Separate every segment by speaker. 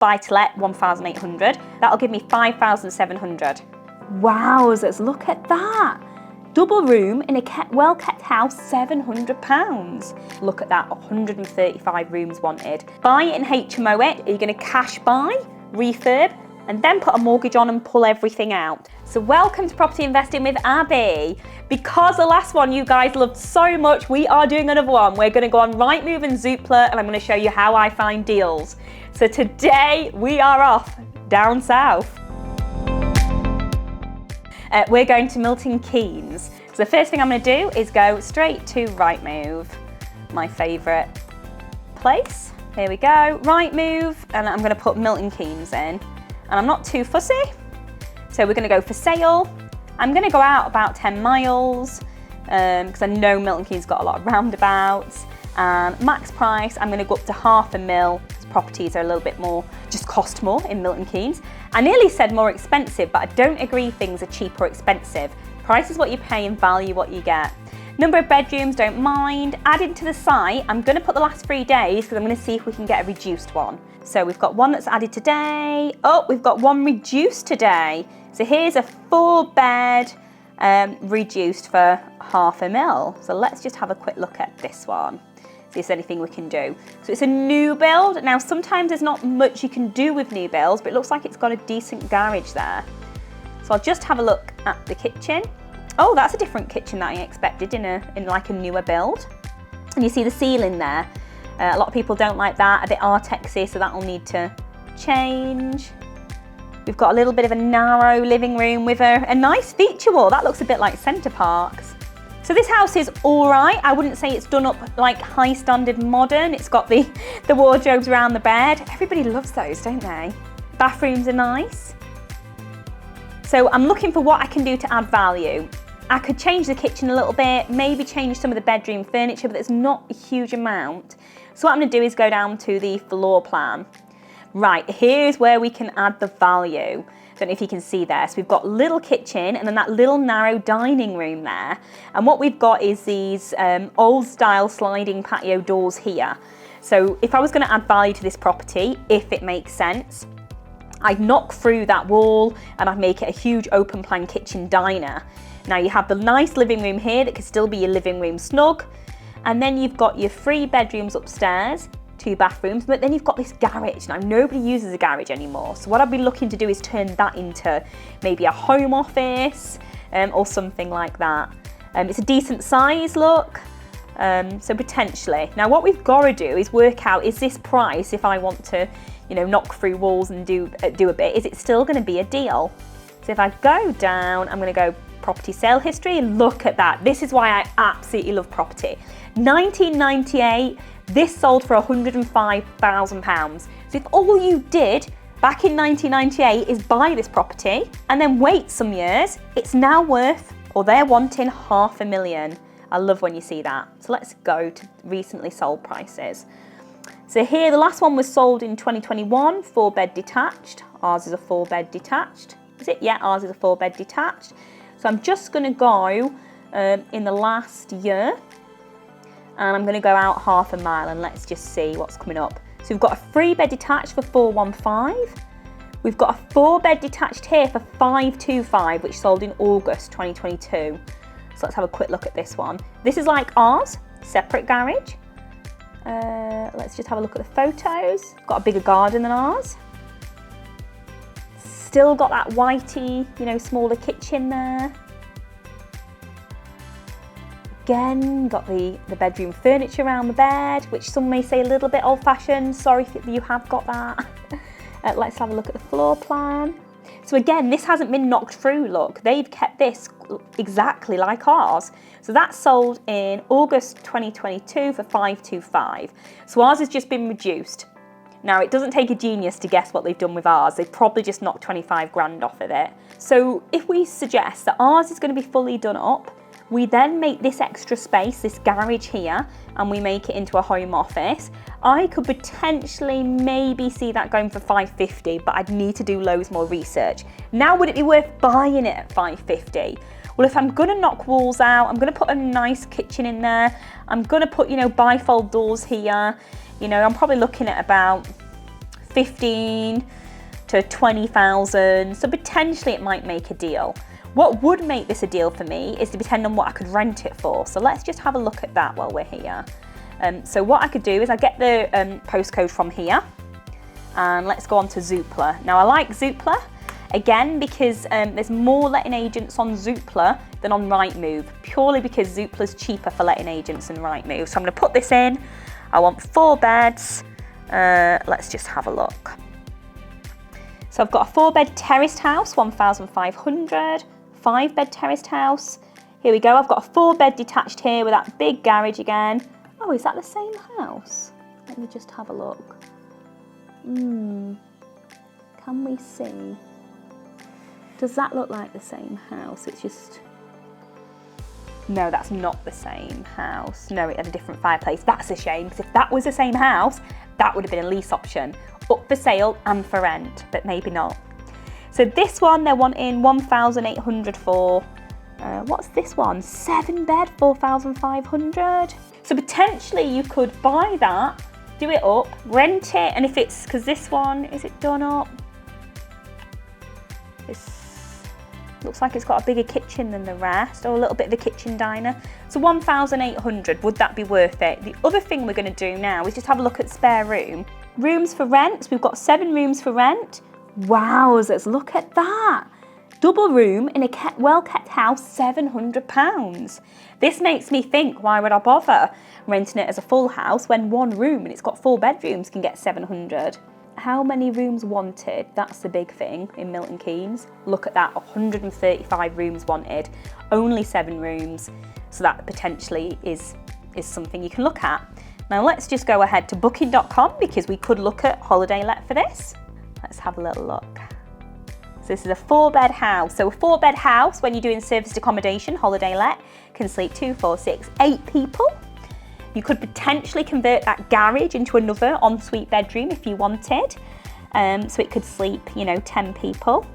Speaker 1: buy to let 1,800. That'll give me 5,700. Wowzers, look at that. Double room in a well-kept house, £700. Look at that, 135 rooms wanted. Buy it and HMO it. Are you going to cash buy, refurb, and then put a mortgage on and pull everything out? So welcome to Property Investing with Abby. Because the last one you guys loved so much, we are doing another one. We're going to go on Rightmove and Zoopla, and I'm going to show you how I find deals. So today we are off down south. We're going to Milton Keynes. So the first thing I'm going to do is go straight to Rightmove, my favourite place. Here we go, Rightmove, and I'm going to put Milton Keynes in. And I'm not too fussy, so we're going to go for sale. I'm going to go out about 10 miles because I know Milton Keynes got a lot of roundabouts. And max price, I'm going to go up to £500,000. Properties are a little bit more, just cost more in Milton Keynes. I nearly said more expensive, but I don't agree things are cheap or expensive. Price is what you pay and value what you get. Number of bedrooms, don't mind. Added to the site, I'm going to put the last 3 days because I'm going to see if we can get a reduced one. So we've got one that's added today. Oh, we've got one reduced today. So here's a 4-bed reduced for £500,000. So let's just have a quick look at this one. See if there's anything we can do. So it's a new build. Now sometimes there's not much you can do with new builds, but it looks like it's got a decent garage there. So I'll just have a look at the kitchen. Oh, that's a different kitchen that I expected in like a newer build. And you see the ceiling there. A lot of people don't like that, a bit Artexy, so that'll need to change. We've got a little bit of a narrow living room with a nice feature wall. That looks a bit like Center Parcs. So this house is all right. I wouldn't say it's done up like high standard modern. It's got the wardrobes around the bed. Everybody loves those, don't they? Bathrooms are nice. So I'm looking for what I can do to add value. I could change the kitchen a little bit, maybe change some of the bedroom furniture, but there's not a huge amount. So what I'm going to do is go down to the floor plan. Right, here's where we can add the value. Don't know if you can see there. So we've got little kitchen and then that little narrow dining room there. And what we've got is these old style sliding patio doors here. So if I was going to add value to this property, if it makes sense, I'd knock through that wall and I'd make it a huge open plan kitchen diner. Now you have the nice living room here that could still be your living room snug. And then you've got your 3 bedrooms upstairs, 2 bathrooms, but then you've got this garage. Now nobody uses a garage anymore, so what I'd be looking to do is turn that into maybe a home office or something like that. It's a decent size, look, so potentially. Now what we've got to do is work out, is this price, if I want to, you know, knock through walls and do a bit, is it still going to be a deal? So if I go down, I'm going to go property sale history. Look at that. This is why I absolutely love property. 1998, this sold for £105,000. So if all you did back in 1998 is buy this property and then wait some years, it's now worth, or they're wanting, £500,000. I love when you see that. So let's go to recently sold prices. So here, the last one was sold in 2021, 4-bed detached. Ours is a 4-bed detached. Is it? Yeah, ours is a 4-bed detached. So I'm just going to go in the last year, and I'm going to go out half a mile and let's just see what's coming up. So we've got a 3-bed detached for 415. We've got a 4-bed detached here for 525, which sold in August 2022. So let's have a quick look at this one. This is like ours, separate garage. Let's just have a look at the photos. Got a bigger garden than ours. Still got that whitey, you know, smaller kitchen there. Again, got the bedroom furniture around the bed, which some may say a little bit old-fashioned. Sorry if you have got that. Let's have a look at the floor plan. So again, this hasn't been knocked through, look. They've kept this exactly like ours. So that sold in August 2022 for 525. So ours has just been reduced. Now, it doesn't take a genius to guess what they've done with ours. They've probably just knocked 25 grand off of it. So if we suggest that ours is going to be fully done up, we then make this extra space, this garage here, and we make it into a home office, I could potentially maybe see that going for 550, but I'd need to do loads more research. Now, would it be worth buying it at 550? Well, if I'm gonna knock walls out, I'm gonna put a nice kitchen in there, I'm gonna put, you know, bifold doors here, you know, I'm probably looking at about 15 to 20,000. So potentially it might make a deal. What would make this a deal for me is to depend on what I could rent it for. So let's just have a look at that while we're here. So what I could do is I get the postcode from here, and let's go on to Zoopla. Now I like Zoopla, again, because there's more letting agents on Zoopla than on Rightmove, purely because Zoopla's cheaper for letting agents than Rightmove. So I'm gonna put this in. I want 4 beds. Let's just have a look. So I've got a 4-bed terraced house, 1,500. 5-bed terraced house. Here we go. I've got a 4-bed detached here with that big garage again. Oh, is that the same house? Let me just have a look. Can we see? Does that look like the same house? It's just... No, that's not the same house. No, it had a different fireplace. That's a shame, because if that was the same house, that would have been a lease option. Up for sale and for rent, but maybe not. So this one, they're wanting 1,800 for. What's this one? 7-bed, 4,500. So potentially you could buy that, do it up, rent it, and if it's, because this one, is it done up? This looks like it's got a bigger kitchen than the rest, or a little bit of a kitchen diner. So 1,800, would that be worth it? The other thing we're going to do now is just have a look at spare room. Rooms for rent, so we've got 7 rooms for rent. Wowzers, look at that. Double room in a well-kept house, £700. This makes me think, why would I bother renting it as a full house when 1 room and it's got 4 bedrooms can get 700? How many rooms wanted? That's the big thing in Milton Keynes. Look at that, 135 rooms wanted, only 7 rooms. So that potentially is something you can look at. Now let's just go ahead to booking.com because we could look at holiday let for this. Let's have a little look. So this is a 4-bed house. So a 4-bed house, when you're doing serviced accommodation, holiday let, can sleep 2, 4, 6, 8 people. You could potentially convert that garage into another ensuite bedroom if you wanted. So it could sleep, 10 people.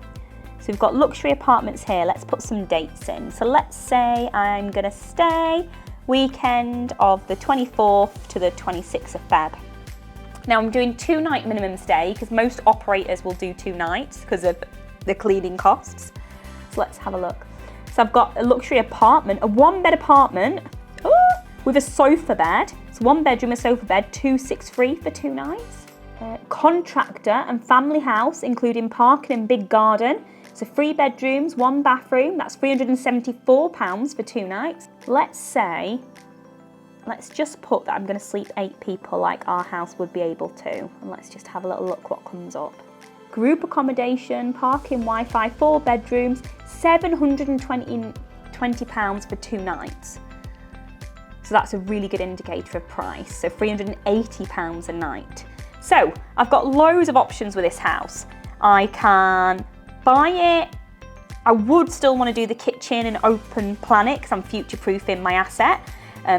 Speaker 1: So we've got luxury apartments here. Let's put some dates in. So let's say I'm gonna stay weekend of the 24th to the 26th of Feb. Now I'm doing 2-night minimum stay because most operators will do 2 nights because of the cleaning costs. So let's have a look. So I've got a luxury apartment, a 1-bed apartment with a sofa bed. So 1 bedroom, a sofa bed, 263 for 2 nights. Contractor and family house, including parking and big garden. So 3 bedrooms, 1 bathroom, that's £374 for 2 nights. Let's just put that I'm going to sleep 8 people like our house would be able to. And let's just have a little look what comes up. Group accommodation, parking, Wi-Fi, 4 bedrooms, £720 for 2 nights. So that's a really good indicator of price. So £380 a night. So I've got loads of options with this house. I can buy it. I would still want to do the kitchen and open plan it because I'm future-proofing my asset.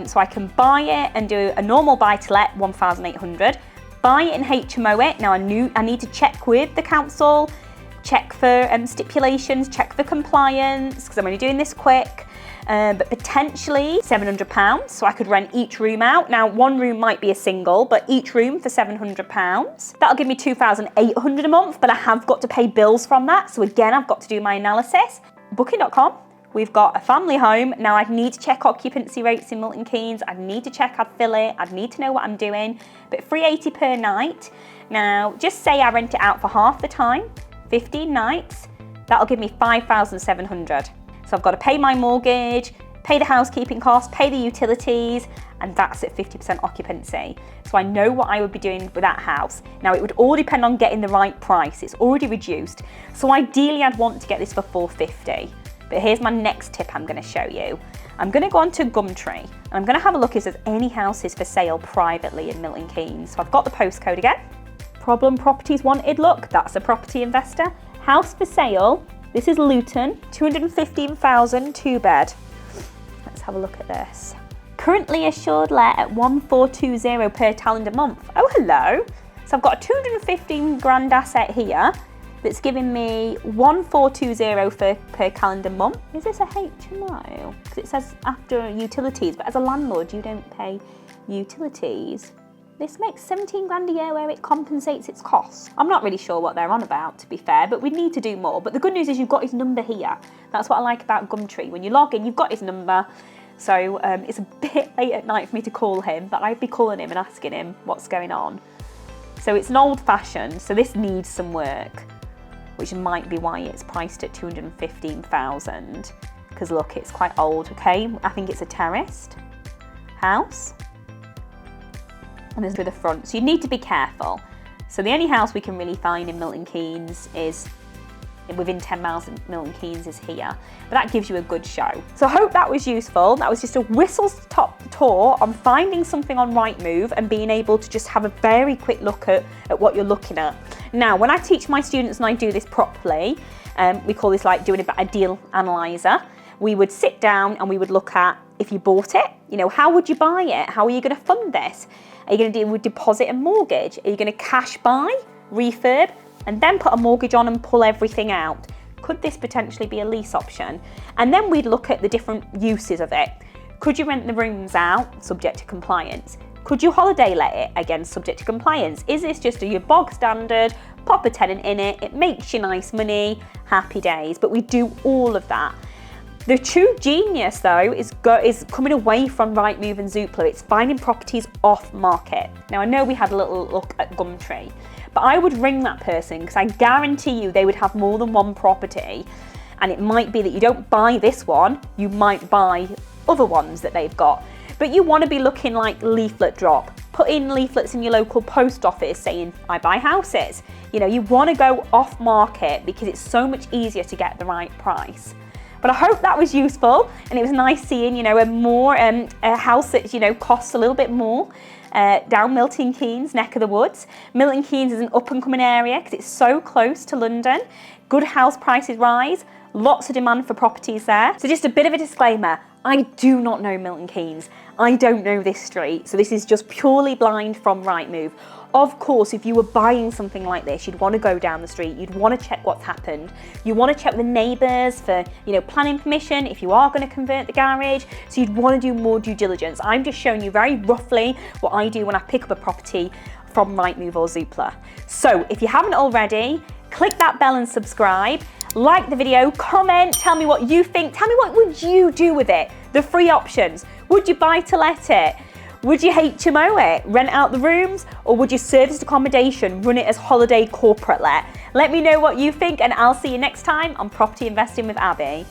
Speaker 1: So I can buy it and do a normal buy-to-let, 1,800. Buy it and HMO it. Now I need to check with the council, check for stipulations, check for compliance because I'm only doing this quick. But potentially £700, so I could rent each room out. Now 1 room might be a single, but each room for £700. That'll give me £2,800 a month, but I have got to pay bills from that. So again, I've got to do my analysis. Booking.com. We've got a family home. Now I'd need to check occupancy rates in Milton Keynes. I'd need to check I'd fill it. I'd need to know what I'm doing. But £380 per night. Now, just say I rent it out for half the time, 15 nights. That'll give me £5,700. So I've got to pay my mortgage, pay the housekeeping costs, pay the utilities, and that's at 50% occupancy. So I know what I would be doing with that house. Now it would all depend on getting the right price. It's already reduced. So ideally I'd want to get this for $450. But here's my next tip I'm going to show you. I'm going to go on to Gumtree and I'm going to have a look if there's any houses for sale privately in Milton Keynes. So I've got the postcode again. Problem properties wanted, look, that's a property investor. House for sale, this is Luton, 215,000, 2-bed. Let's have a look at this. Currently assured let at 1,420 per calendar month. Oh, hello. So I've got a 215 grand asset here that's giving me 1,420 per calendar month. Is this a HMO? Because it says after utilities, but as a landlord, you don't pay utilities. This makes 17 grand a year where it compensates its costs. I'm not really sure what they're on about, to be fair, but we need to do more. But the good news is you've got his number here. That's what I like about Gumtree. When you log in, you've got his number. So it's a bit late at night for me to call him, but I'd be calling him and asking him what's going on. So it's an old fashioned, so this needs some work, which might be why it's priced at 215,000. Because look, it's quite old, okay? I think it's a terraced house. And there's the front, so you need to be careful. So the only house we can really find in Milton Keynes is within 10 miles of Milton Keynes is here, but that gives you a good show. So I hope that was useful. That was just a whistle-stop tour on finding something on Rightmove and being able to just have a very quick look at what you're looking at. Now, when I teach my students and I do this properly, we call this like doing a deal analyzer. We would sit down and we would look at if you bought it, you know, how would you buy it? How are you going to fund this? Are you going to deal with deposit and mortgage? Are you going to cash buy, refurb, and then put a mortgage on and pull everything out? Could this potentially be a lease option? And then we'd look at the different uses of it. Could you rent the rooms out, subject to compliance? Could you holiday let it, again, subject to compliance? Is this just your bog standard, pop a tenant in it, it makes you nice money, happy days? But we do all of that. The true genius, though, is coming away from Rightmove and Zoopla. It's finding properties off market. Now, I know we had a little look at Gumtree, but I would ring that person because I guarantee you they would have more than one property. And it might be that you don't buy this one, you might buy other ones that they've got. But you want to be looking like leaflet drop. Put in leaflets in your local post office saying, I buy houses. You know, you want to go off market because it's so much easier to get the right price. But I hope that was useful, and it was nice seeing, you know, a house that, you know, costs a little bit more down Milton Keynes neck of the woods. Milton Keynes is an up and coming area because it's so close to London. Good house prices rise, lots of demand for properties there. So just a bit of a disclaimer, I do not know Milton Keynes. I don't know this street, so this is just purely blind from Rightmove. Of course, if you were buying something like this, you'd want to go down the street, you'd want to check what's happened. You want to check with the neighbours for, you know, planning permission if you are going to convert the garage. So you'd want to do more due diligence. I'm just showing you very roughly what I do when I pick up a property from Rightmove or Zoopla. So if you haven't already, click that bell and subscribe. Like the video, comment, tell me what you think. Tell me what would you do with it? The free options. Would you buy to let it? Would you HMO it, rent out the rooms, or would you serviced accommodation, run it as holiday corporate let? Let me know what you think, and I'll see you next time on Property Investing with Abby.